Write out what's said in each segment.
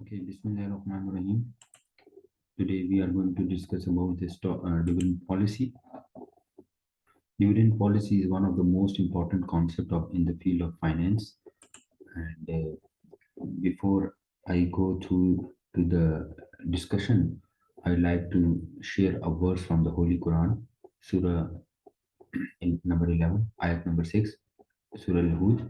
Okay, Bismillahirrahmanirrahim. Today we are going to discuss about this dividend policy. Dividend policy is one of the most important concept of in the field of finance. And before I go to the discussion, I like to share a verse from the Holy Quran, Surah in number 11, ayat number 6, Surah Al-Hud.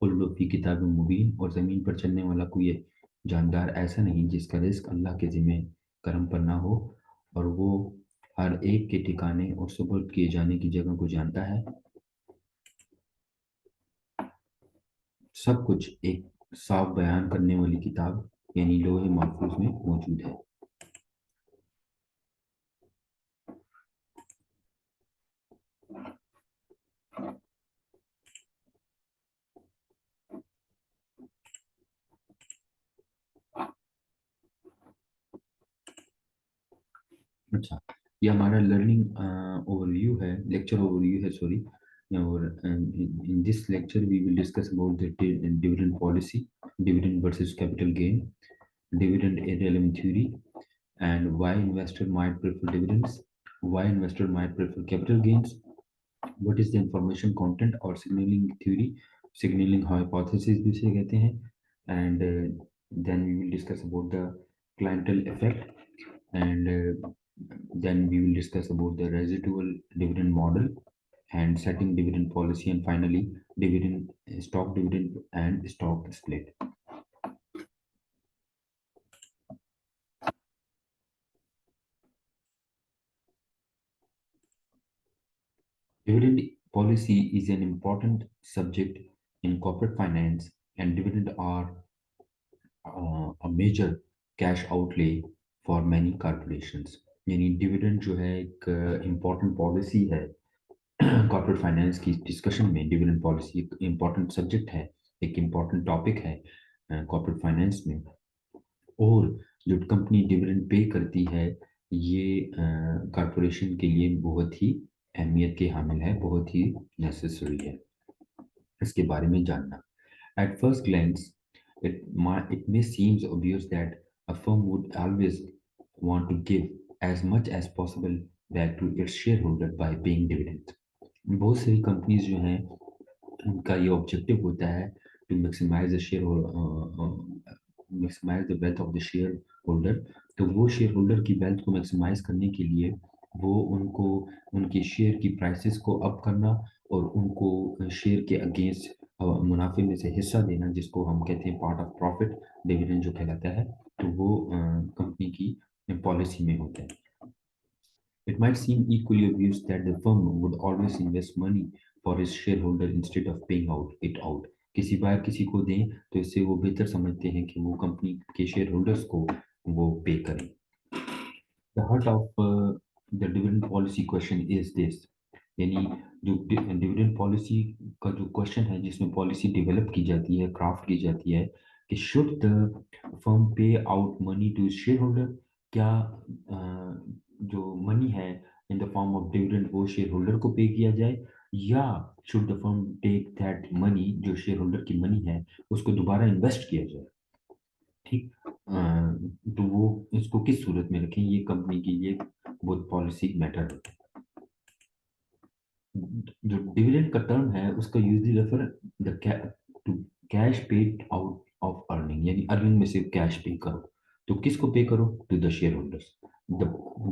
Kullu फी किताब मुबीन। और ज़मीन पर चलने वाला कोई जानदार ऐसा नहीं जिसका रिस्क अल्लाह के ज़िम्मे करम पर ना हो, और वो हर एक के ठिकाने और सुपुर्द किए जाने की जगह को जानता है। सब कुछ एक साफ बयान करने वाली किताब यानी लोहे महफूज में मौजूद है। अच्छा, ये हमारा लर्निंग ओवरव्यू है, लेक्चर ओवरव्यू है, सॉरी। और in this lecture we will discuss about the dividend policy, dividend versus capital gain, dividend irrelevant theory, and why investor might prefer dividends, why investor might prefer capital gains, what is the information content or signaling theory, signaling hypothesis भी उसे कहते हैं, and then we will discuss about the clientele effect, and then we will discuss about the residual dividend model and setting dividend policy, and finally dividend stock dividend and stock split. Dividend policy is an important subject in corporate finance, and dividend are a major cash outlay for many corporations. यानी dividend जो है एक important policy है corporate finance की discussion में। Dividend policy एक important subject है, एक इम्पॉर्टेंट टॉपिक है कॉर्पोरेट फाइनेंस में। और जो कंपनी डिविडेंड पे करती है ये कॉर्पोरेशन के लिए बहुत ही अहमियत के हामिल है, बहुत ही नेसेसरी है इसके बारे में जानना। At first glance, it may seem obvious that a firm would always want to give as much as possible back to its shareholder by paying dividends. बहुत सारी कंपनीज जो हैं उनका ये ऑब्जेक्टिव होता है to maximise the share, maximise the wealth of the share holder. तो वो शेयर होल्डर की वेल्थ को मैक्सिमाइज करने के लिए वो उनको उनके शेयर की प्राइसेस को अप करना और उनको शेयर के अगेंस्ट मुनाफे में से हिस्सा देना, जिसको हम कहते हैं पार्ट ऑफ प्रॉफिट, डिविडेंड जो कहलाता है, तो वो कंपनी की पॉलिसी में होता है। It might seem equally obvious that the firm would always invest money for its shareholder instead of paying it out. किसी बार किसी को दें तो इससे वो बेहतर समझते हैं कि वो कंपनी के शेयर होल्डर्स को वो पे करें। The heart of the dividend policy question is this, यानी जो डिविडेंड पॉलिसी का जो क्वेश्चन है जिसमें पॉलिसी डेवलप की जाती है, क्राफ्ट की जाती है कि should the firm pay out money to share holder, क्या जो मनी है in the form of dividend वो शेयर होल्डर को पे किया जाए, या should the firm take that money, जो शेयर होल्डर की मनी है उसको दोबारा इन्वेस्ट किया जाए। ठीक, तो वो इसको किस सूरत में रखें, ये कंपनी की ये बहुत पॉलिसी मैटर होता है। जो डिविडेंड का टर्म है उसका usually refer the to cash paid out of earning, यानी अर्निंग में से कैश पे करो। तो किसको पे करो? To the shareholders. The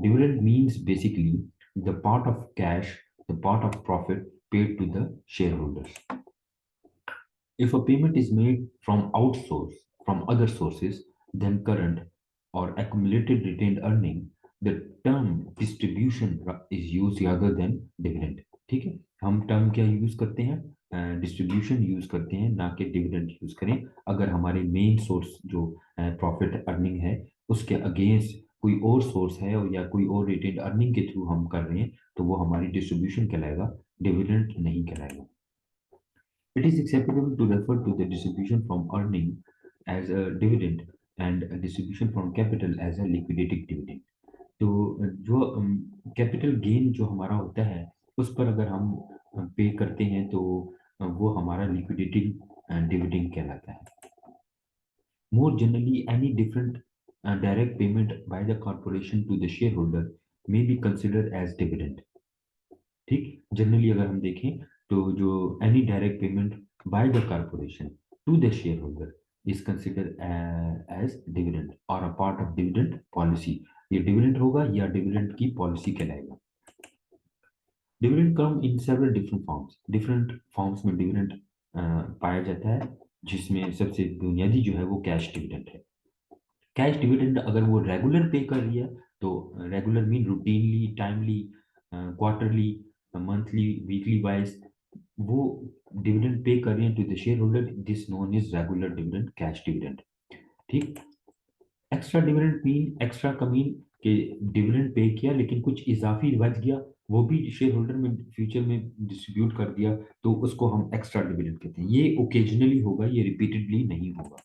dividend means basically the part of cash, the part of profit paid to the shareholders. If a payment is made from other sources than current or accumulated retained earning, the term distribution is used rather than dividend. ठीक है, हम term क्या use करते हैं? Distribution use करते हैं, ना कि डिविडेंड यूज करें। अगर हमारे मेन सोर्स जो प्रॉफिट अर्निंग है उसके अगेंस्ट कोई और सोर्स है या कोई और रिटेन्ड अर्निंग के थ्रू हम कर रहे हैं तो वो हमारी डिस्ट्रीब्यूशन कहलाएगा, डिविडेंड नहीं कहलाएगा। It is acceptable to refer to the distribution from earning as a dividend and a distribution from capital as a liquidated dividend. तो जो कैपिटल गेन जो हमारा होता है उस पर अगर हम पे करते हैं तो वो हमारा लिक्विडेटिंग डिविडेंड कहलाता है। More generally, any different direct payment by the corporation to the shareholder may be considered as dividend. ठीक, जनरली अगर हम देखें तो जो any direct payment by the corporation to the share holder is considered as dividend और a part of dividend policy. ये dividend होगा या डिविडेंड की पॉलिसी कहलाएगा। Dividend come in several different forms में डिविडेंड पाया जाता है, जिसमें सबसे बुनियादी जो है वो कैश डिविडेंड है। कैश डिविडेंड अगर वो रेगुलर पे कर रही है तो regular mean routinely, timely, quarterly, monthly, weekly wise वो डिविडेंड पे कर रही है to the share holder, this known is regular dividend, cash dividend. ठीक। एक्स्ट्रा डिविडेंड मीन एक्स्ट्रा का मीन कि डिविडेंड पे किया लेकिन कुछ इजाफी बच गया, वो भी शेयर होल्डर में फ्यूचर में डिस्ट्रीब्यूट कर दिया, तो उसको हम एक्स्ट्रा डिविडेंड कहते हैं। ये ओकेजनली होगा, ये रिपीटेडली नहीं होगा।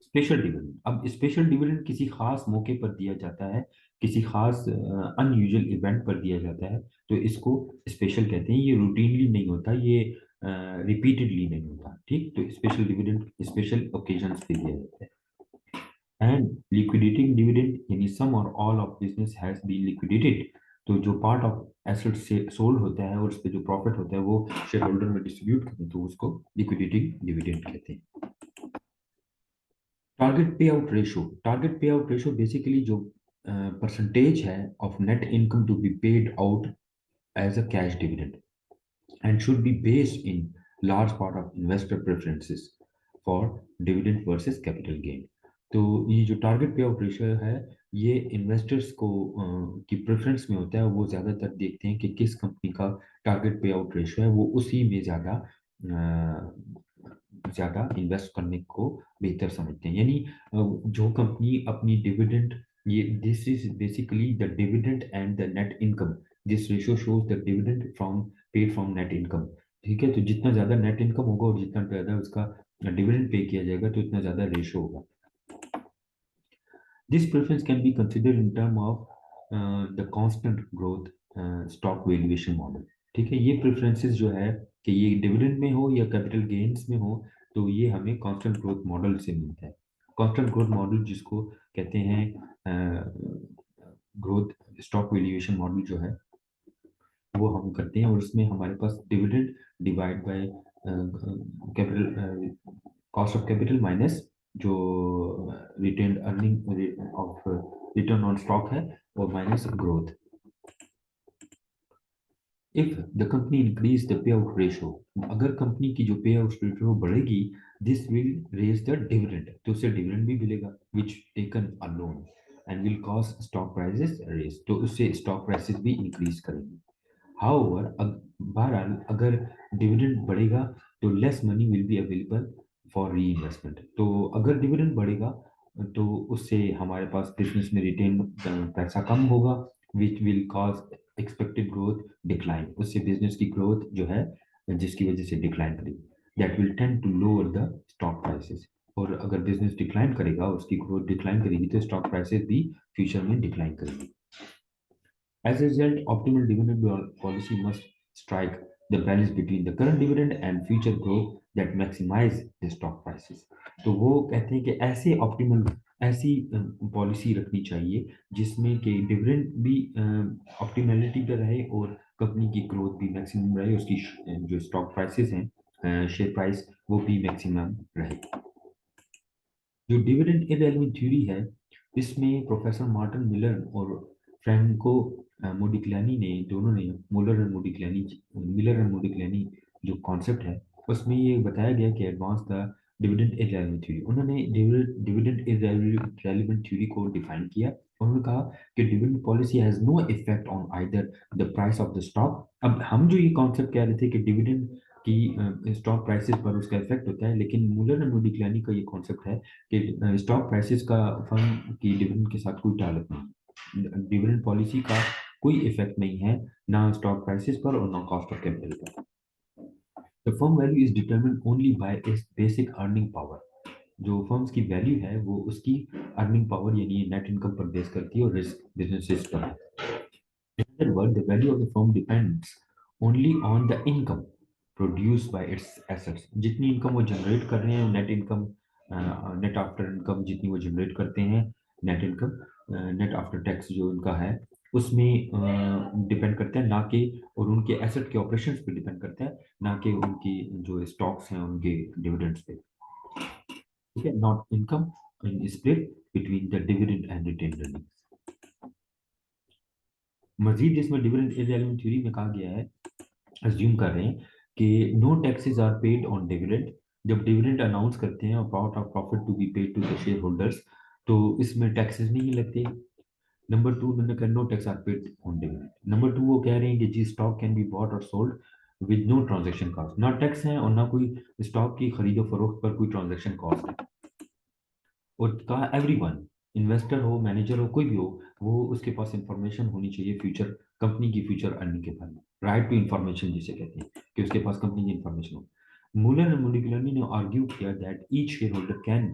स्पेशल डिविडेंड, अब स्पेशल डिविडेंड किसी खास मौके पर दिया जाता है, किसी खास अनयूजुअल इवेंट पर दिया जाता है, तो इसको स्पेशल कहते हैं। ये रूटीनली नहीं होता, ये रिपीटेडली नहीं होता। ठीक, तो स्पेशल डिविडेंड स्पेशल ओकेजन्स पे दिया जाता है। एंड लिक्विडेटिंग डिविडेंड यानी some or all of business has been liquidated, तो जो पार्ट ऑफ एसेट से सोल्ड होता है और उस पे जो प्रॉफिट होता है वो शेयर होल्डर में डिस्ट्रीब्यूट करें तो उसको लिक्विडेटिंग डिविडेंड कहते हैं। Target payout ratio basically जो परसेंटेज है of net income to be paid out as a cash dividend and should be based in large part of investor preferences for dividend versus capital gain। तो ये जो target payout ratio है ये investors को की preference में होता है। वो ज़्यादातर देखते हैं कि किस कंपनी का टारगेट पे आउट रेशियो है, वो उसी में ज़्यादा इन्वेस्ट करने को बेहतर समझते हैं। यानी जो कंपनी अपनी डिविडेंड, ये this is basically the dividend and the net income, this ratio shows the dividend from paid from net income. ठीक है, तो जितना ज़्यादा नेट इनकम होगा और जितना ज़्यादा उसका डिविडेंड पे किया जाएगा तो इतना ज़्यादा रेशियो होगा। This preference can be considered in term of the constant growth stock valuation model। ठीक है, ये प्रेफरेंसेस जो है कि ये डिविडेंड में हो या कैपिटल गेन्स में हो, तो ये हमें कांस्टेंट ग्रोथ मॉडल से मिलता है। कांस्टेंट ग्रोथ मॉडल जिसको कहते हैं ग्रोथ स्टॉक वैल्यूएशन मॉडल जो है वो हम करते हैं, और उसमें हमारे पास dividend divide by capital cost of capital minus जो retained earning of return on stock है और minus growth. If the company increase the payout ratio, अगर कंपनी की जो पे आउट रेशो बढ़ेगी, this will raise the dividend, तो उससे dividend भी मिलेगा which taken alone and will cause stock prices raise, तो उससे स्टॉक प्राइसेस भी इंक्रीज करेंगे। हाउएवर बहरहाल अगर डिविडेंड बढ़ेगा तो less money will be available for री इन्वेस्टमेंट, तो अगर डिविडेंड बढ़ेगा तो उससे हमारे पास बिजनेस में रिटेन पैसा कम होगा, which will cause expected growth decline, उससे बिजनेस की ग्रोथ जो है जिसकी वजह से डिक्लाइन करेगी, that will tend to lower the stock prices. और अगर बिजनेस डिक्लाइन करेगा, उसकी ग्रोथ डिक्लाइन करेगी, तो स्टॉक प्राइसेस भी फ्यूचर में डिक्लाइन करेगी। As a result, optimal dividend policy must strike the balance between the current dividend and future growth that maximize the stock prices। तो वो कहते हैं कि ऐसे ऑप्टिमल ऐसी पॉलिसी रखनी चाहिए जिसमें कि डिविडेंड भी ऑप्टिमलिटी पे रहे और कंपनी की ग्रोथ भी मैक्सिमम रहे, उसकी जो स्टॉक प्राइसेस हैं शेयर प्राइस वो भी मैक्सिमम रहे। जो डिविडेंड इररेलेवेंट थ्योरी है, इसमें प्रोफेसर मार्टिन मिलर और फ्रैंको मोडिक्लानी ने, दोनों ने मिलर एंड मोडिक्लानी जो कॉन्सेप्ट है उसमें ये बताया गया कि advance the dividend irrelevant theory. उन्होंने डिविडेंड इररेलेवेंट थ्योरी को डिफाइन किया। उन्होंने कहा कि dividend policy has no effect on either the price of the stock. अब हम जो ये कॉन्सेप्ट कह रहे थे कि डिविडेंड की स्टॉक प्राइसेस पर उसका इफेक्ट होता है, लेकिन मुलर एंड मोडिक्लानी का ये कॉन्सेप्ट है कि स्टॉक प्राइसेस का फर्म की डिविडेंड के साथ कोई ताल्लुक नहीं, डिविडेंड पॉलिसी का कोई इफेक्ट नहीं है, ना स्टॉक प्राइसेस पर और ना कॉस्ट ऑफ कैपिटल पर। The firm value is determined only by it's basic earning power. जो फर्म्स की वैल्यू है वो उसकी अर्निंग पावर यानी नेट इनकम पर बेस करती है और रिस्क बिजनेसेस पर। In other words, the value of the firm depends only on the income produced by its assets. जितनी इनकम वो जनरेट कर रहे हैं, net income, net after income जितनी वो जनरेट करते हैं, net income net after tax जो उनका है उसमें डिपेंड करता है, ना कि और उनके एसेट के ऑपरेशंस पे डिपेंड करता है, ना कि उनकी जो स्टॉक्स हैं उनके डिविडेंड्स पे। ठीक है, not income in split between the dividend and retain earnings. मजीद इसमें डिविडेंड इररेलेवेंट थ्योरी में कहा गया है, अज्यूम कर रहे हैं कि no taxes are paid on dividend. जब डिविडेंड अनाउंस करते हैं और part of profit to be paid to the shareholders, तो इसमें टैक्सेस नहीं लगते। नंबर टू, उन्होंने कहा no tax are paid on dividend. Number two, वो कह रहे हैं कि जी स्टॉक कैन बी बॉट और sold with no transaction cost. ना टैक्स है और ना कोई स्टॉक की खरीदो फरोख्त पर कोई ट्रांजेक्शन कॉस्ट है। और कहा एवरीवन, इन्वेस्टर हो, मैनेजर हो, कोई भी हो, वो उसके पास इंफॉर्मेशन होनी चाहिए फ्यूचर कंपनी की फ्यूचर अर्निंग के बारे में। राइट टू इंफॉर्मेशन जिसे कहते हैं, कि उसके पास कंपनी की इंफॉर्मेशन हो। मूलर एंड मोलिकुलरनी ने आर्ग्यू किया that each share holder can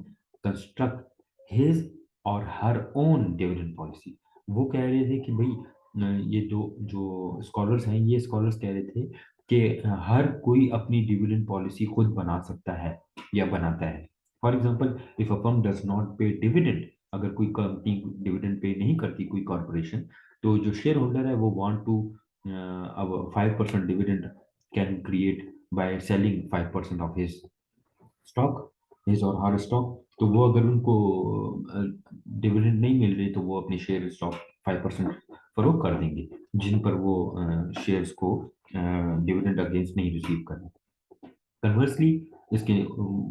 construct his और हर ओन डिविडेंड पॉलिसी। वो कह रहे थे कि भाई ये दो जो स्कॉलर्स हैं, ये स्कॉलर्स कह रहे थे कि हर कोई अपनी डिविडेंड पॉलिसी खुद बना सकता है या बनाता है। For example, if a firm does not पे डिविडेंड, अगर कोई कंपनी डिविडेंड पे नहीं करती, कोई कॉर्पोरेशन, तो जो शेयर होल्डर है वो वांट टू अब 5% dividend can create by selling 5% of his stock, his और हर स्टॉक। तो वो अगर उनको डिविडेंड नहीं मिल रही तो वो अपने शेयर स्टॉक 5% फरोख्त कर देंगे, जिन पर वो शेयर्स को डिविडेंड अगेंस्ट नहीं रिसीव करें। कन्वर्सली, इसके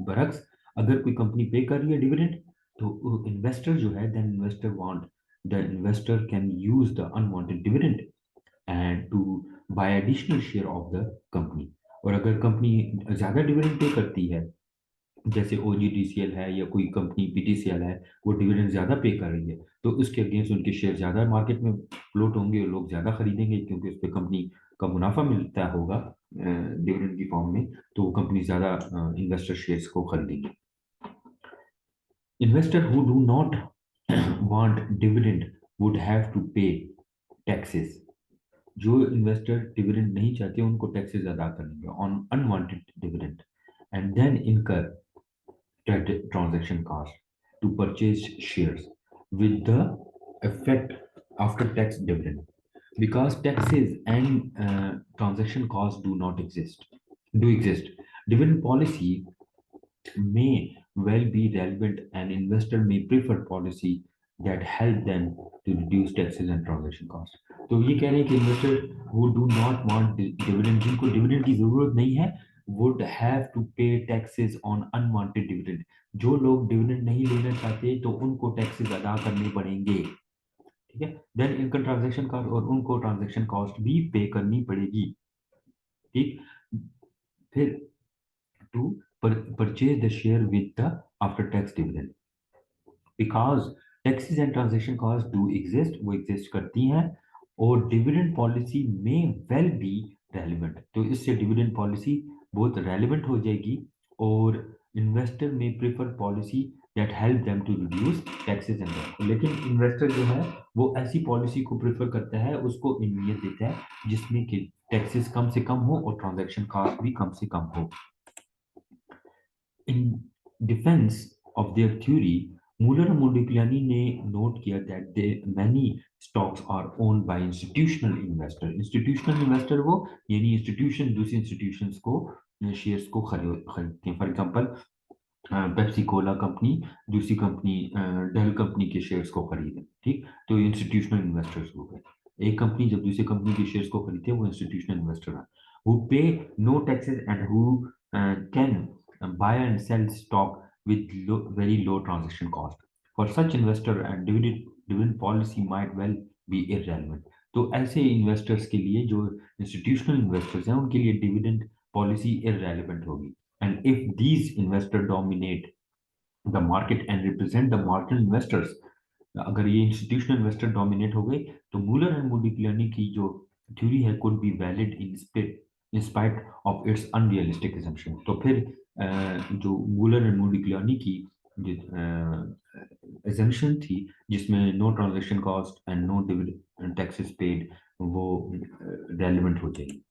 बरक्स, अगर कोई कंपनी पे कर रही है डिविडेंड, तो इन्वेस्टर जो है, then investor want, the investor can use the unwanted dividend and to buy additional share of the company. और अगर कंपनी ज्यादा डिविडेंड पे करती है, जैसे ओजीडीसीएल है या कोई कंपनी पीटीसीएल है, वो डिविडेंड ज्यादा पे कर रही है, तो उसके अगेंस्ट उनके शेयर ज्यादा मार्केट में फ्लोट होंगे और लोग ज्यादा खरीदेंगे, क्योंकि उस पर कंपनी का मुनाफा मिलता होगा डिविडेंड की फॉर्म में, तो वो कंपनी ज्यादा इन्वेस्टर शेयर्स को खरीदेंगे। Investor who do not want dividend would have to pay taxes. जो इन्वेस्टर डिविडेंड नहीं चाहते उनको टैक्सेस अदा करेंगे on unwanted dividend, and then incur transaction cost to purchase shares with the effect after tax dividend, because taxes and transaction costs do exist. Dividend policy may well be relevant, and investor may prefer policy that help them to reduce taxes and transaction costs. तो ये कह रहे हैं कि investor who do not want dividend, जिनको dividend की जरूरत नहीं है, would have to pay taxes on unwanted dividend। जो लोग डिविडेंड नहीं लेना चाहते तो उनको टैक्सेस अदा करने पड़ेंगे। ठीक है, देन इनकम ट्रांजैक्शन कॉस्ट, और उनको ट्रांजैक्शन कॉस्ट भी पे करनी पड़ेगी। ठीक, फिर to purchase the share with the after tax dividend, because taxes and transaction cost do exist, वो एग्जिस्ट करती हैं, और डिविडेंड पॉलिसी में वेल बी रेलिवेंट, तो इससे डिविडेंड पॉलिसी बहुत रेलिवेंट हो जाएगी। और investor may prefer policy that help them to reduce taxes and, लेकिन इन्वेस्टर जो है वो ऐसी पॉलिसी को प्रेफर करता है, उसको अहमियत देता है जिसमें कि टैक्सेस कम से कम हो और ट्रांजैक्शन कॉस्ट भी कम से कम हो। In defense of their theory, Muller and Modigliani ने नोट किया that many stocks are owned by institutional investor। institutional investor वो यानी institution दूसरी institutions को शेयर्स को खरीदते हैं। For example, Pepsi Cola company दूसरी कंपनी डेल कंपनी के शेयर्स को खरीदे, ठीक, तो इंस्टीट्यूशनल इन्वेस्टर्स हो गए। एक कंपनी जब दूसरी कंपनी के शेयर्स को खरीदते हैं वो इंस्टीट्यूशनल इन्वेस्टर है, who pay no taxes and who can buy and sell stock with very low transaction cost. For such investor and dividend policy might well be irrelevant। तो ऐसे इन्वेस्टर्स के लिए, जो इंस्टीट्यूशनल इन्वेस्टर्स हैं, उनके लिए dividend policy irrelevant होगी। And if these investors dominate the market and represent the marginal investors, अगर ये इंस्टीट्यूशनल इन्वेस्टर डोमिनेट हो गए, तो मूलर एंड मोडिग्लियानी की जो थ्योरी है could be valid in spite of its unrealistic assumption। तो फिर जो मूलर एंड मोडिग्लियानी की एजम्पशन थी जिसमें no transaction cost and no dividend taxes paid, वो रेलिवेंट हो जाएगी।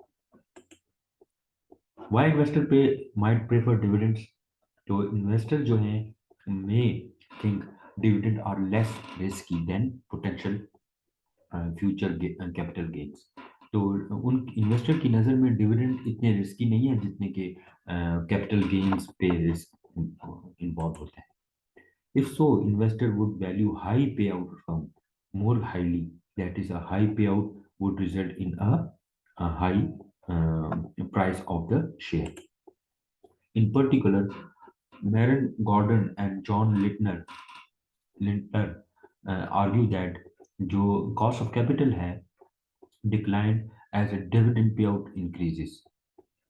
Why investor pay might prefer dividends, तो इन्वेस्टर जो हैं may think dividend are less risky than potential future capital gains. तो उन इन्वेस्टर की नज़र में डिविडेंड इतने रिस्की नहीं है जितने के कैपिटल गेन्स पे रिस्क इन्वॉल्व होता है। If so, investor would value high payout firm more highly. That is, a high payout would result in a high price of the share. In particular, Maren Gordon and John Lintner argue that जो cost of capital है declined as a dividend payout increases.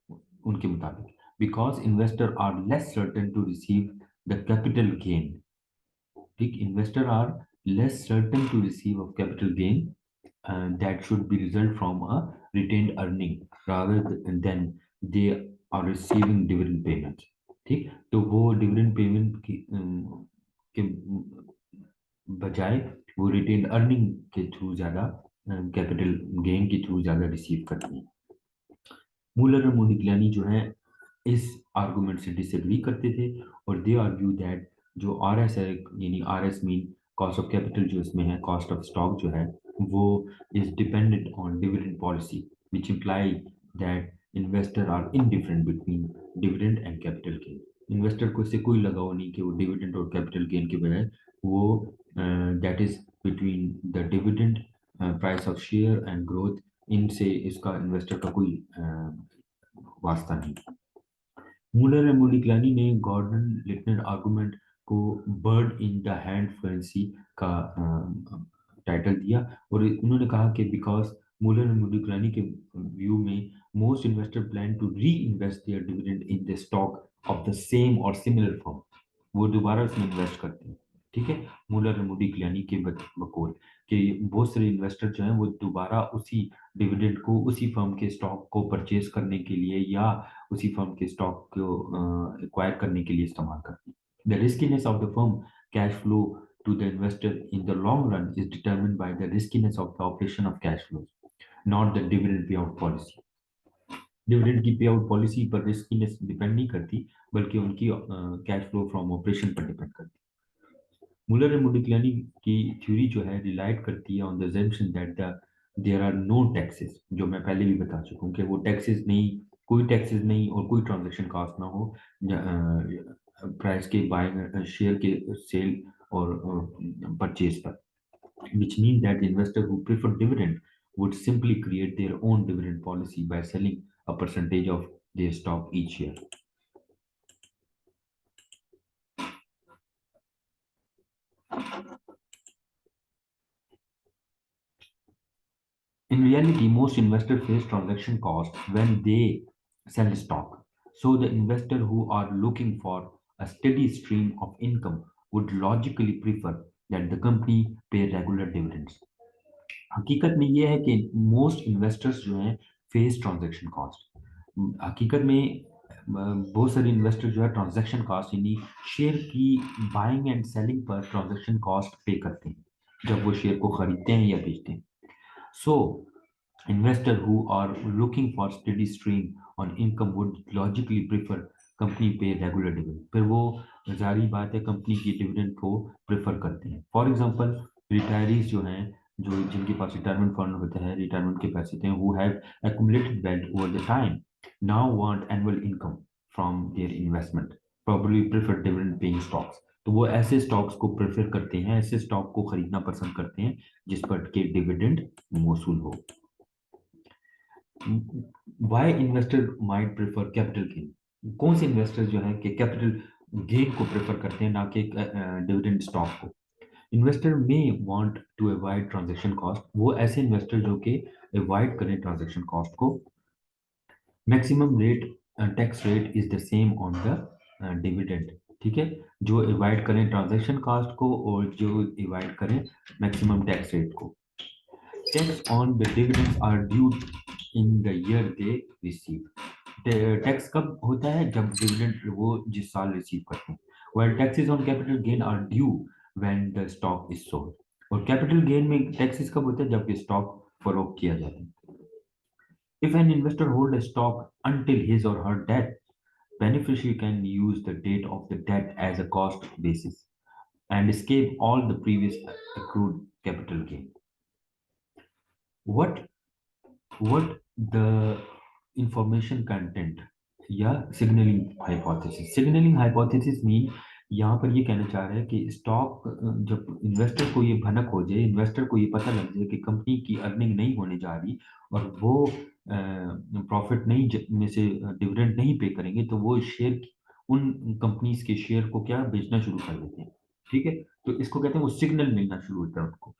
उनके मुताबिक because investors are less certain to receive the capital gain. ठीक, investors are less certain to receive a capital gain that should be result from a retained earning rather than they are receiving dividend payments। ठीक, तो वो dividend payment के बजाय वो retained earning के through ज़्यादा capital gain के through ज़्यादा रिसीव करती हैं। मूलर और मोडिग्लियानी जो है इस आर्गुमेंट से डिसएग्री करते थे और दे आर्ग्यू दैट जो आर एस है, यानी R S mean cost of capital जो इसमें है, कॉस्ट ऑफ स्टॉक जो है वो is dependent on dividend policy which imply that investor are indifferent between dividend and capital gain. Investor को इससे कोई लगाव नहीं कि वो डिविडेंड और कैपिटल गेन के बजाय वो that is between the dividend price of share and growth, इनसे इसका इन्वेस्टर का कोई वास्ता नहीं। मूलर एंड मोडिग्लियानी ने गॉर्डन लिटनर आर्गुमेंट को bird in the hand fluency का टाइटल दिया और उन्होंने कहा कि बिकॉज मूलर एंड मोडिग्लियानी के व्यू में most investor plan to reinvest their dividend in the stock of the same or similar firm, वो दोबारा उसमें इन्वेस्ट करते हैं। ठीक है, मूलर एंड मोडिग्लियानी के बकौल कि बहुत सारे इन्वेस्टर जो हैं वो दोबारा उसी डिविडेंड को उसी फर्म के स्टॉक को परचेज करने के लिए या उसी फर्म के स्टॉक को एक्वायर करने के लिए इस्तेमाल करती है। The riskiness of the firm cash flow to the investor in the long run is determined by the riskiness of the operation of cash flow, not the dividend payout policy. Dividend की payout policy पर रिस्कीनेस depend नहीं करती बल्कि उनकी cash flow from operation पर depend करती है। मुलर and मोडिग्लियानी की थ्योरी जो है रिलाइट करती है on the assumption that there are no taxes, जो मैं पहले भी बता चुका हूँ कि वो टैक्सेस नहीं, कोई टैक्सेस नहीं और कोई ट्रांजैक्शन कॉस्ट ना हो प्राइस के बाइंग शेयर के सेल और परचेज पर, which mean that the investor who prefer dividend would simply create their own dividend policy by selling a percentage of their stock each year। In reality, most investors face transaction costs when they sell stock. So the investor who are looking for a steady stream of income would logically prefer that the company pay regular dividends। हकीकत में ये है कि most investors जो हैं face transaction cost. हकीकत में बहुत सारे इन्वेस्टर जो है ट्रांजैक्शन कॉस्ट यानी शेयर की बाइंग एंड सेलिंग पर ट्रांजैक्शन कॉस्ट पे करते हैं जब वो शेयर को खरीदते हैं या बेचते हैं। सो investor who are looking for steady stream on income would logically prefer company pay regular dividend, फिर वो जारी बात है कंपनी की डिविडेंड को प्रेफर करते हैं। फॉर एग्जांपल रिटायरीज जो हैं, जो जिनके पास रिटायरमेंट फंड होता है, रिटायरमेंट के पैसे थे, who have accumulated wealth over the time now want annual income from their investment probably prefer dividend paying stocks। तो वो ऐसे स्टॉक्स को प्रेफर करते हैं, ऐसे स्टॉक को खरीदना पसंद करते हैं जिस पर के डिविडेंड मौसूल हो। Why investor might prefer capital gain, कौन से इन्वेस्टर जो है कि कैपिटल गेन को प्रेफर करते हैं ना कि डिविडेंड स्टॉक को। Investor may want to avoid transaction cost, वो ऐसे इन्वेस्टर जो कि अवॉइड करें ट्रांजैक्शन कॉस्ट को। Maximum rate tax rate is the same on the dividend. ठीक है, जो अवॉइड करें ट्रांजैक्शन कॉस्ट को और जो अवॉइड करें मैक्सिमम टैक्स रेट को। Tax on the dividends are due in the year they receive। Tax कब होता है? जब डिविडेंड वो जिस साल रिसीव करते हैं, while taxes on capital gain are due when the stock is sold. और कैपिटल गेन में टैक्सेस कब होते हैं? जब ये स्टॉक फरोख्त किया जाता है. If an investor hold a stock until his or her death, beneficiary can use the date of the death as a cost basis and escape all the previous accrued capital gain. What what the information content या signalling hypothesis mean यहाँ पर ये कहना चाह रहा है कि stock जब इन्वेस्टर को ये भनक हो जाए, इन्वेस्टर को ये पता लग जाए कि कंपनी की अर्निंग नहीं होने जा रही और वो प्रॉफिट नहीं में से डिविडेंड नहीं पे करेंगे, तो वो शेयर उन कंपनीज के शेयर को क्या बेचना शुरू कर देते हैं. ठीक है, तो इसको कहते हैं वो सिग्नल मिलना शुरू होता है उनको.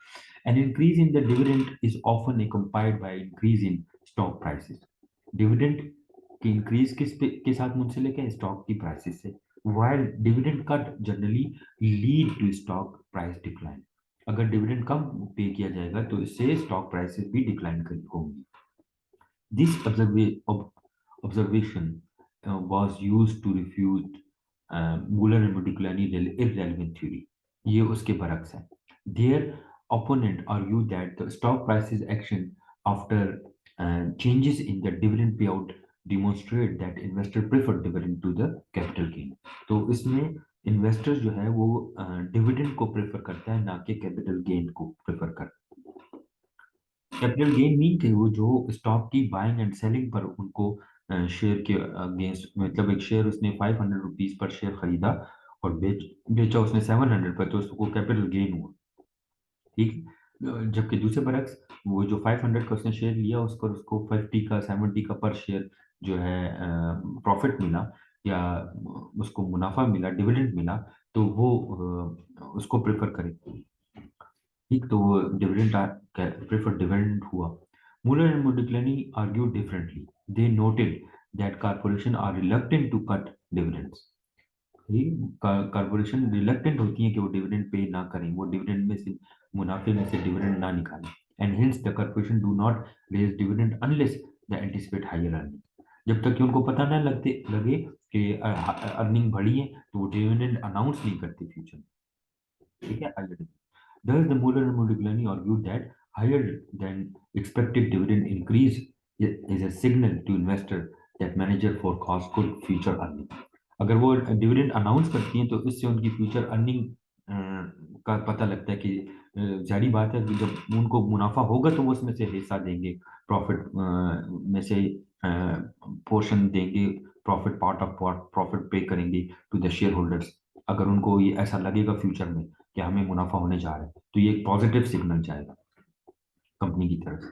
An increase in the dividend is often accompanied by increase in stock prices. Dividend की increase के साथ मुंसलिक है स्टॉक की प्राइसेस से. While dividend cut generally lead to stock price decline. अगर डिविडेंड कम पे किया जाएगा तो इससे स्टॉक प्राइसेस भी डिक्लाइन होंगी. This observation was used to refute Muller and Modigliani irrelevant theory. ये उसके बरक्स है. Their opponent argued that the stock prices action after changes in the dividend payout demonstrate that investor prefer dividend to the capital gain. तो इसमें investor जो है वो dividend को prefer करता है, ना कि कैपिटल गेन को प्रेफर करता है. कैपिटल गेन मीन कि वो जो स्टॉक की बाइंग एंड सेलिंग पर उनको शेयर के अगेंस्ट, मतलब एक शेयर उसने 500 रुपीज पर शेयर खरीदा और बेचा उसने 700 पर, तो उसको कैपिटल गेन हुआ. ठीक. जबकि दूसरे बरक्स वो जो 500 का उसने शेयर लिया उस पर उसको 50 का 70 का पर शेयर जो है प्रॉफिट मिला या उसको मुनाफा मिला, डिविडेंड मिला, तो वो उसको प्रेफर करे. ठीक, तो वो डिविडेंड प्रेफर डिविडेंड हुआ. Muller and Modigliani argued differently. They noted that corporations are reluctant to cut dividends. Corporation reluctant होती है कि वो डिविडेंड पे ना करें, वो डिविडेंड में से मुनाफे में से डिविडेंड ना निकालें. And hence the corporation do not raise dividend unless the anticipate higher earning. जब तक कि उनको पता ना लगे कि अर्निंग बढ़ी है तो वो डिविडेंड अनाउंस नहीं करते फ्यूचर में. ठीक है. Thus, the Muller and Modigliani argued that higher than expected dividend increase is a signal to investor that manager forecast good future earning. अगर वो डिविडेंड अनाउंस करती हैं तो इससे उनकी फ्यूचर अर्निंग का पता लगता है कि जारी बात है कि जब उनको मुनाफा होगा तो वो उसमें से हिस्सा देंगे, प्रॉफिट में से पोर्शन देंगे, प्रॉफिट पार्ट ऑफ प्रॉफिट पे करेंगे टू द शेयर होल्डर्स. अगर उनको ये ऐसा लगेगा फ्यूचर में कि हमें मुनाफा होने जा रहा है तो ये एक पॉजिटिव सिग्नल जाएगा कंपनी की तरफ से.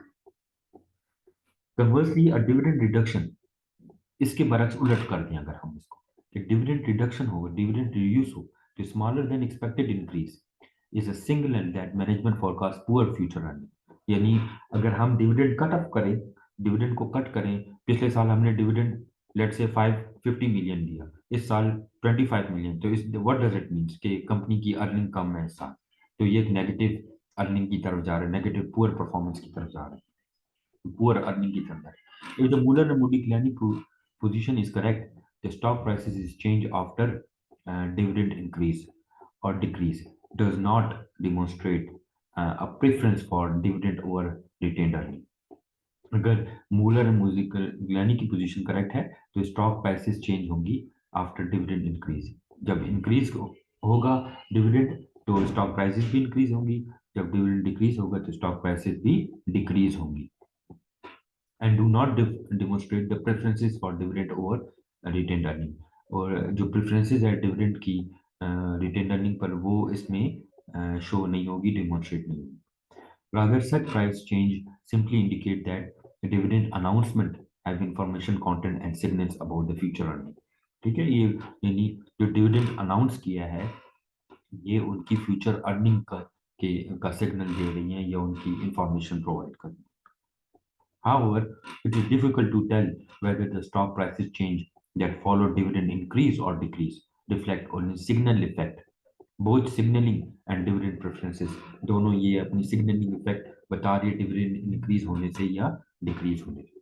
कन्वर्सली अ डिविडेंड रिडक्शन, इसके बरक्स उलट कर दें अगर हम इसको, कि डिविडेंड रिडक्शन हो, डिविडेंड रिड्यूस हो तो smaller than expected increase is a signal that management forecast poor future earning. यानी अगर हम डिविडेंड कट ऑफ करें, डिविडेंड को कट करें, पिछले साल हमने डिविडेंड लेट से 550 मिलियन दिया, इस साल 25 मिलियन, तो इस व्हाट डज इट मीन्स कि कंपनी की अर्निंग कम है इस साल, तो ये एक नेगेटिव अर्निंग की तरफ जा रहा है, नेगेटिव पुअर परफॉर्मेंस की तरफ जा रहा है, पुअर अर्निंग की तरफ जा रहा है. If the Muller and Modigliani position is correct, the stock prices is change after dividend increase or decrease does not demonstrate a preference for dividend over retained earning. अगर मूलर एंड Modigliani की position correct है तो stock prices change होंगी after dividend increase. जब increase होगा dividend तो stock prices भी increase होंगी, जब डिविडेंड डिक्रीज होगा तो स्टॉक प्राइसेस भी डिक्रीज होंगी. And do not demonstrate the preferences for dividend over retained earning. और जो प्रेफरेंसेस है डिविडेंड की रिटेन्ड अर्निंग पर वो इसमें शो नहीं होगी, डेमोन्स्ट्रेट नहीं होगी. Rather, such price change simply indicate that the dividend announcement have information content and signals about the future earning. ठीक है, ये यानी जो डिविडेंड अनाउंस किया है ये उनकी फ्यूचर अर्निंग का सिग्नल दे रही है या उनकी इंफॉर्मेशन प्रोवाइड कर रही है. However, it is difficult to tell whether the stock prices change that follow dividend increase or decrease reflect only signal effect. Both signalling and dividend preferences दोनों ये अपनी सिग्नलिंग इफेक्ट बता रही है डिविडेंड इंक्रीज होने से या डिक्रीज होने से.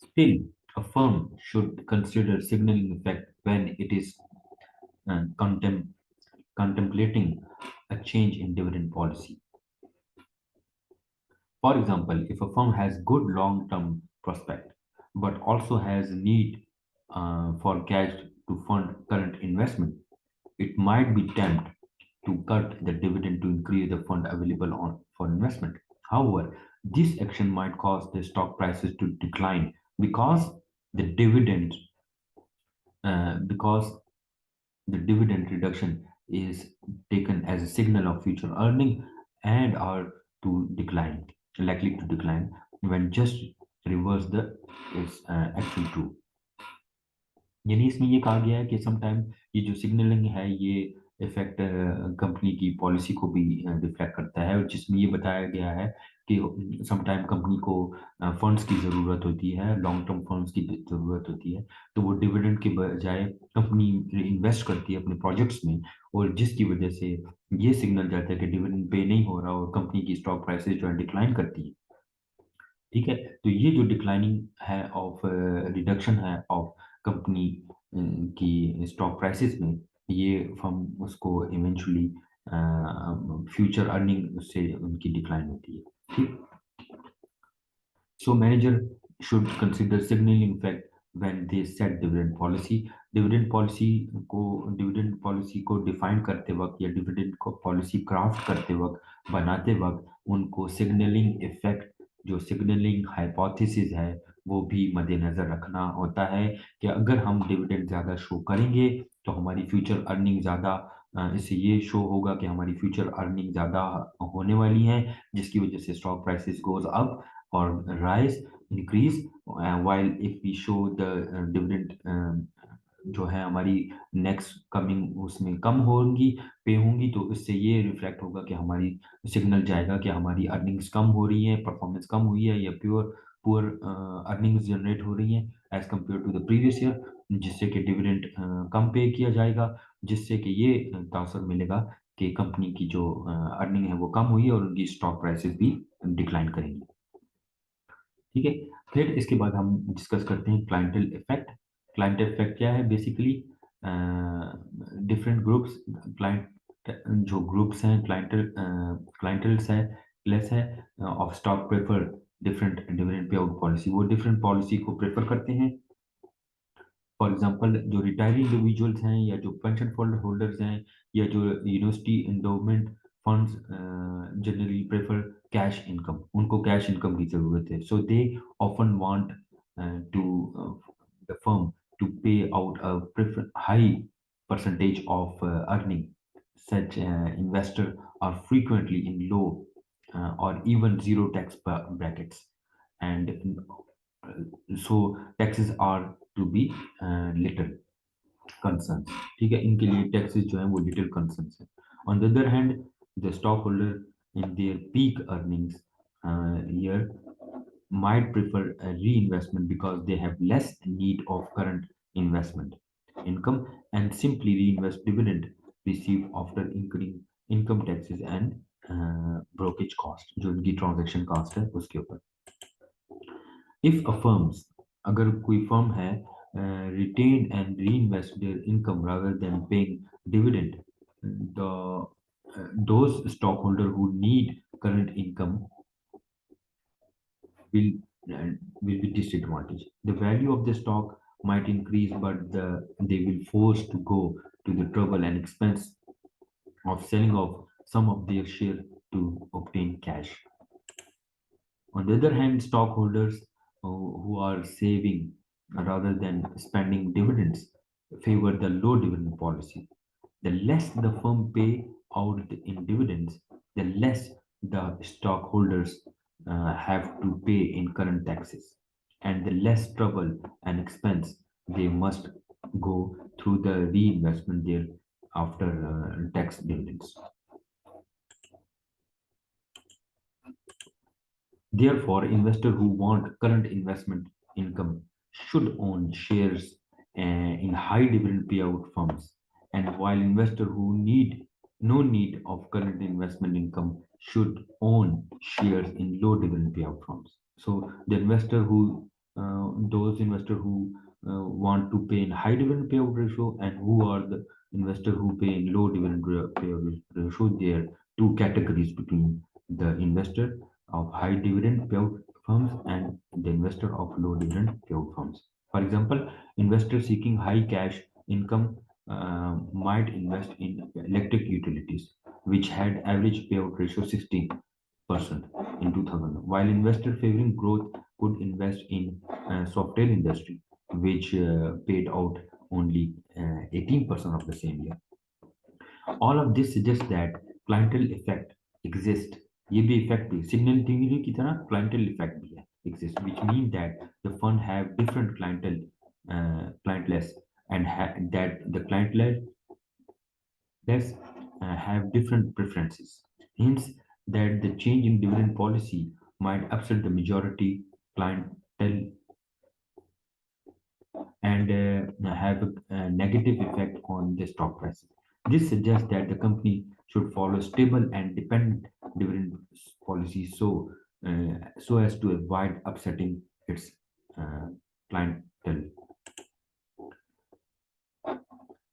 Still A firm should consider signaling effect when it is uh, contem- contemplating a change in dividend policy. For example, if a firm has good long-term prospect but also has need for cash to fund current investment, it might be tempted to cut the dividend to increase the fund available for investment. However, this action might cause the stock prices to decline because the dividend because the dividend reduction is taken as a signal of future earning and are to decline, likely to decline, when just reverse the is actually true. यानी इसमें ये कहा गया है कि sometime ये जो signalling है ये इफेक्ट कंपनी की पॉलिसी को भी रिफ्लेक्ट करता है, और जिसमें ये बताया गया है कि समटाइम कंपनी को फंड्स की ज़रूरत होती है, लॉन्ग टर्म फंड्स की ज़रूरत होती है, तो वो डिविडेंड के बजाय कंपनी इन्वेस्ट करती है अपने प्रोजेक्ट्स में, और जिसकी वजह से ये सिग्नल जाता है कि डिविडेंड पे नहीं हो रहा और कंपनी की स्टॉक प्राइसेस जो है डिक्लाइन करती है। ठीक है, तो ये जो डिक्लाइनिंग है ऑफ रिडक्शन है ऑफ कंपनी की स्टॉक प्राइसेस में, ये फर्म उसको इवेंचुअली फ्यूचर अर्निंग से उनकी डिक्लाइन होती है। ठीक, so manager should consider signaling effect when they set dividend policy. Dividend policy को डिफाइन करते वक्त या डिविडेंड को पॉलिसी क्राफ्ट करते वक्त बनाते वक्त उनको सिग्नलिंग इफेक्ट, जो सिग्नलिंग हाइपोथेसिस है, वो भी मद्देनजर रखना होता है कि अगर हम डिविडेंड ज़्यादा शो करेंगे तो हमारी फ्यूचर अर्निंग ज़्यादा, इससे ये शो होगा कि हमारी फ्यूचर अर्निंग ज़्यादा होने वाली है, जिसकी वजह से stock prices goes up or rise, increase, while if we show the dividend जो है हमारी नेक्स्ट कमिंग उसमें कम होंगी, पे होंगी, तो इससे ये रिफ्लेक्ट होगा कि हमारी सिग्नल जाएगा कि हमारी अर्निंग्स कम हो रही है, परफॉर्मेंस कम हुई है, या प्योर पुअर अर्निंग्स जनरेट हो रही हैं as compare to the previous year, जिससे कि डिविडेंड कम पे किया जाएगा, जिससे कि ये तासर मिलेगा कि कंपनी की जो अर्निंग है वो कम हुई है और उनकी स्टॉक प्राइसेस भी डिक्लाइन करेंगी। ठीक है, फिर इसके बाद हम डिस्कस करते हैं क्लाइंटल इफेक्ट। क्लाइंटल इफेक्ट क्या है? बेसिकली डिफरेंट ग्रुप्स, क्लाइंट जो ग्रुप्स हैं, क्लाइंटल्स है, प्लस है of stock prefer different dividend payout policy, वो डिफरेंट पॉलिसी को प्रेफर करते हैं। फॉर एग्जांपल जो रिटायरी इंडिविजुअल्स हैं, या जो पेंशन फंड होल्डर्स हैं, या जो university endowment funds generally prefer cash income, उनको कैश इनकम की जरूरत है, so they often want to the firm to pay out a prefer high percentage of earning. Such investors are frequently in low or even zero tax brackets, and so taxes are to be little concerns। ठीक है, इनके लिए taxes जो है वो little concerns है। On the other hand, the stock holder in their peak earnings year might prefer a reinvestment because they have less need of current investment income, and simply reinvest dividend received after incurring income taxes and brokerage cost, जो इनकी transaction cost है उसके ऊपर। If a firms, अगर कोई firm है retain and reinvest their income rather than paying dividend, the those stockholder who need current income will uh, will be disadvantaged. The value of the stock might increase, but they will forced to go to the trouble and expense of selling off some of their share to obtain cash. On the other hand, stockholders who are saving rather than spending dividends favor the low dividend policy. The less the firm pay out in dividends, the less the stockholders have to pay in current taxes, and the less trouble and expense they must go through the reinvestment there after tax dividends. Therefore, investors who want current investment income should own shares in high dividend payout firms, and while investors who need no need of current investment income should own shares in low dividend payout firms. So the investor who those investors who want to pay in high dividend payout ratio, and who are the investors who pay in low dividend payout ratio. There are two categories between the investor of high dividend payout firms and the investor of low dividend payout firms. For example, investors seeking high cash income might invest in electric utilities, which had average payout ratio 60% in 2000, while investor favoring growth could invest in software industry, which paid out only 18% of the same year. All of this suggests that clientele effect exists. ये भी effect भी signal theory की तरह clientele effect भी है exist, which mean that the fund have different clienteles, and that the clienteles have different preferences. Hence, that the change in dividend policy might upset the majority clientele and have a negative effect on the stock price. This suggests that the company should follow stable and dependent dividend policy, so as to avoid upsetting its clientele.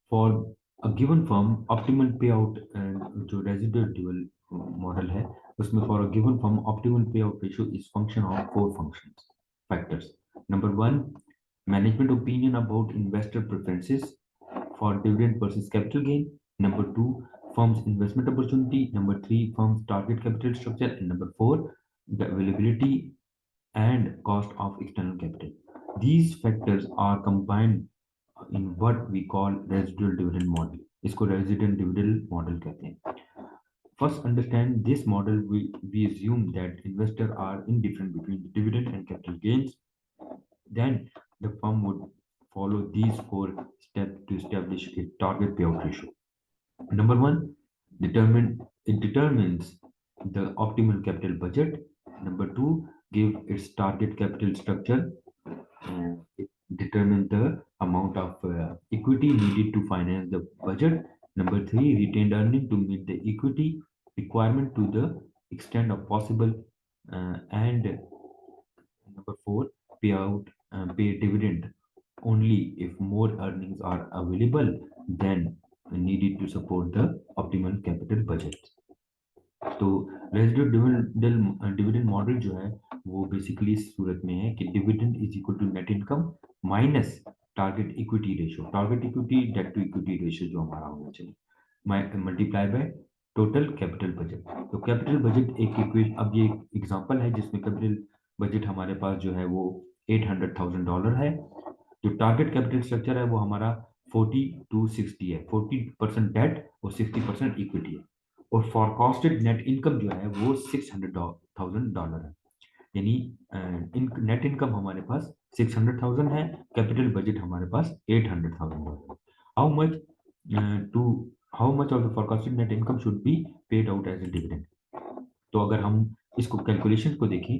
For a given firm, optimal payout जो residual model है, उसमें for a given firm, optimal payout ratio is function of four factors. Number one, management opinion about investor preferences for dividend versus capital gain. Number two, firm's investment opportunity. Number three, firm's target capital structure. And number four, the availability and cost of external capital. These factors are combined in what we call residual dividend model. इसको resident dividend model कहते हैं. First, understand this model. We assume that investors are indifferent between the dividend and capital gains. Then the firm would follow these four steps to establish a target payout ratio. Number one, it determines the optimal capital budget. Number two, give its target capital structure. It determines the amount of equity needed to finance the budget. Number three, retained earning to meet the equity requirement to the extent of possible. And number four, pay dividend only if more earnings are available than needed to support the optimal capital budget. तो residual dividend model जो है वो basically इस सूरत में है कि dividend is equal to net income minus target equity ratio, target equity debt to equity ratio जो हमारा होना चाहिए, multiply by total capital budget. तो कैपिटल बजट एक अब ये एग्जांपल है जिसमें कैपिटल बजट हमारे पास जो है वो $800,000 है. जो टारगेट कैपिटल स्ट्रक्चर है वो हमारा 40-60 है, 40% डेट और 60% इक्विटी है. और फॉरकास्टेड नेट इनकम जो है वो $600,000 है. यानी नेट इनकम हमारे पास 600,000 है, कैपिटल बजट हमारे पास $800,000. How much to how much of the forecasted net income should be paid out as a dividend. तो अगर हम इसको कैलकुलेशन को देखें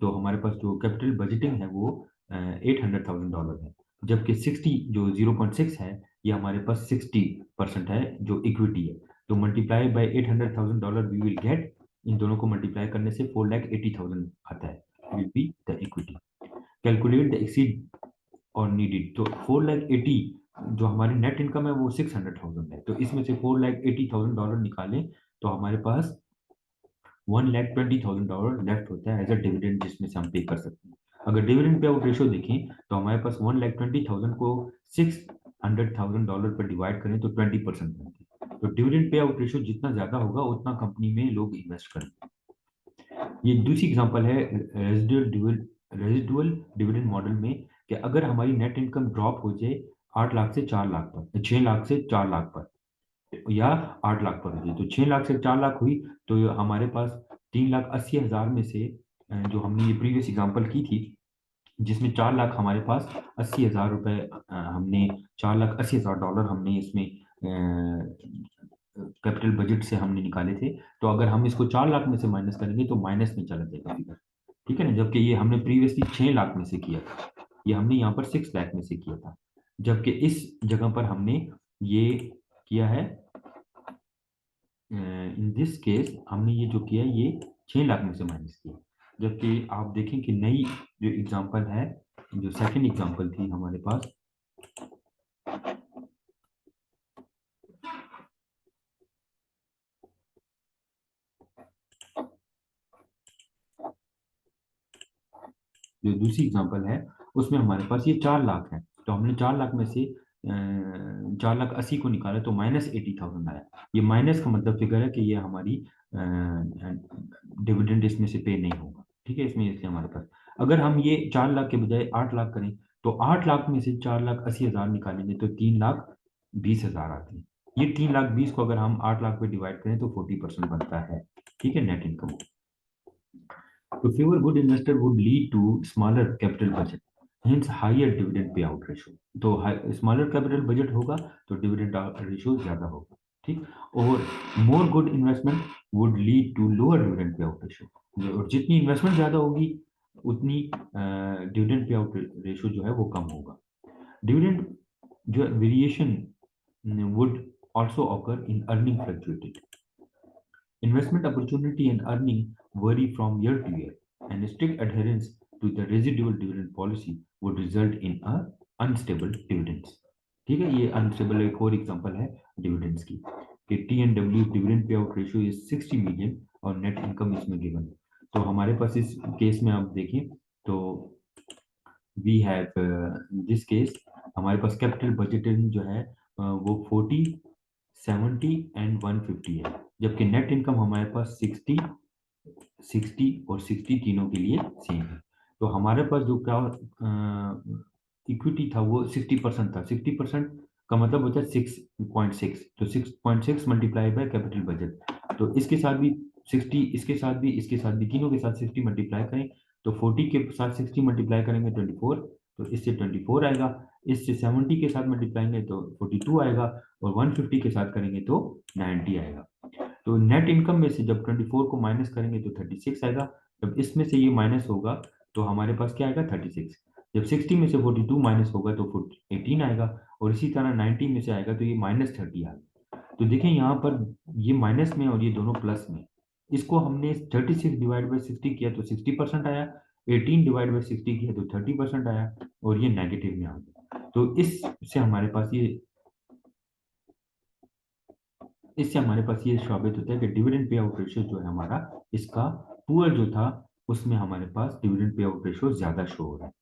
तो हमारे पास जो कैपिटल बजटिंग है वो $800,000 है, जबकि 60 जो 0.6 है ये हमारे पास 60% है जो इक्विटी है. तो multiply by $800,000 we will get, इन दोनों को मल्टीप्लाई करने से 4,80,000 आता है, will be the equity. Calculate the exceed और नीडेड. तो 4,80,000 जो हमारी नेट इनकम है वो 600,000 है, तो इसमें से $4,80,000 निकालें तो हमारे पास $1,20,000 लेफ्ट होता है एज अ डिविडेंड, जिसमें से हम पे कर सकते हैं. अगर डिविडेंड पे आउट रेशियो देखें तो हमारे पास 1,20,000 को $600,000 पर डिवाइड करें तो 20% बनती है. तो डिविडेंड पे आउट रेशियो जितना ज्यादा होगा उतना कंपनी में लोग इन्वेस्ट करेंगे. ये दूसरी एग्जांपल है रेजिडुअल डिविडेंड मॉडल में कि अगर हमारी नेट इनकम ड्रॉप हो जाए 8 लाख से 4 लाख पर, 6 लाख से 4 लाख पर, या 8 लाख पर हो जाए, तो 6 लाख से 4 लाख हुई तो हमारे पास 3,80,000 में से जो हमने ये प्रीवियस एग्जांपल की थी जिसमें 4 लाख हमारे पास 80,000 रुपए, हमने $4,80,000 हमने इसमें कैपिटल बजट से हमने निकाले थे. तो अगर हम इसको 4 लाख में से माइनस करेंगे तो माइनस में चला जाएगा फिगर, ठीक है ना. जबकि ये हमने प्रीवियसली 6 लाख में से किया था, ये हमने यहाँ पर 6 लाख में से किया था, जबकि इस जगह पर हमने ये किया है, इन दिस केस हमने ये जो किया ये 6 लाख में से माइनस किया. जबकि आप देखें कि नई जो एग्जांपल है जो सेकंड एग्जांपल थी हमारे पास, जो दूसरी एग्जांपल है उसमें हमारे पास ये 4 लाख है। तो हमने 4 लाख में से 4 लाख 80 को निकाला तो -80,000 आया। ये माइनस का मतलब फिगर है कि ये हमारी डिविडेंड इसमें से पे नहीं होगा, ठीक है, इसमें इसलिए हमारे पास। अगर हम ये 4 लाख के बजाय 8 लाख करें तो 8 लाख में से 4,80,000 निकालेंगे तो 3,20,000 आते हैं। ये 3,20,000 को अगर हम 8 लाख पे डिवाइड करें तो 40% बनता है, ठीक है, net income. To favor good investor would lead to smaller capital budget, hence higher dividend payout ratio. तो स्मॉलर कैपिटल बजट होगा तो डिविडेंड रेशियो ज्यादा होगा, ठीक। और more good investment would lead to lower dividend payout ratio, और जितनी investment ज्यादा होगी उतनी डिविडेंड पे आउट रेशियो जो है वो कम होगा। डिविडेंड जो variation would also occur in earning fluctuated. Investment opportunity and earning vary from year to year, and strict adherence to the residual dividend policy would result in a unstable dividends. ठीक है, ये unstable एक और example है dividends की, कि T and W dividend payout ratio is 60 million और net income इसमें गिवन है। तो हमारे पास इस केस में आप देखें तो वी हैव दिस केस, हमारे पास कैपिटल बजटिंग जो है वो 40, 70 एंड 150 है, जबकि नेट इनकम हमारे पास 60, 60 और 60 तीनों के लिए सेम है। तो हमारे पास जो क्या इक्विटी था वो 60% था। 60% का मतलब होता है 6.6, तो 6.6 मल्टीप्लाई बाय कैपिटल बजट। तो इसके साथ भी 60, इसके साथ भी, इसके साथ भी, तीनों के साथ 60 मल्टीप्लाई करें तो 40 के साथ 60 मल्टीप्लाई करेंगे 24, तो इससे 24 आएगा। इससे 70 के साथ मल्टीप्लाई करेंगे तो 42 आएगा, और 150 के साथ करेंगे तो 90 आएगा। तो नेट इनकम में से जब 24 को माइनस करेंगे तो 36 आएगा। जब इसमें से ये माइनस होगा तो हमारे पास क्या आएगा, 36। जब 60 में से 42 माइनस होगा तो 18 आएगा, और इसी तरह 90 में से आएगा तो ये -30 आएगा। तो देखें यहाँ पर ये माइनस में और ये दोनों प्लस में, इसको हमने 36 डिवाइड बाई 60 किया तो 60% आया, 18 डिवाइड बाई 60 किया तो 30% आया, और ये नेगेटिव में आ गया। तो इससे हमारे पास ये साबित होता है कि डिविडेंड पे आउट रेशियो जो है हमारा, इसका पुअर जो था उसमें हमारे पास डिविडेंड पे आउट रेशियो ज्यादा शो हो रहा है।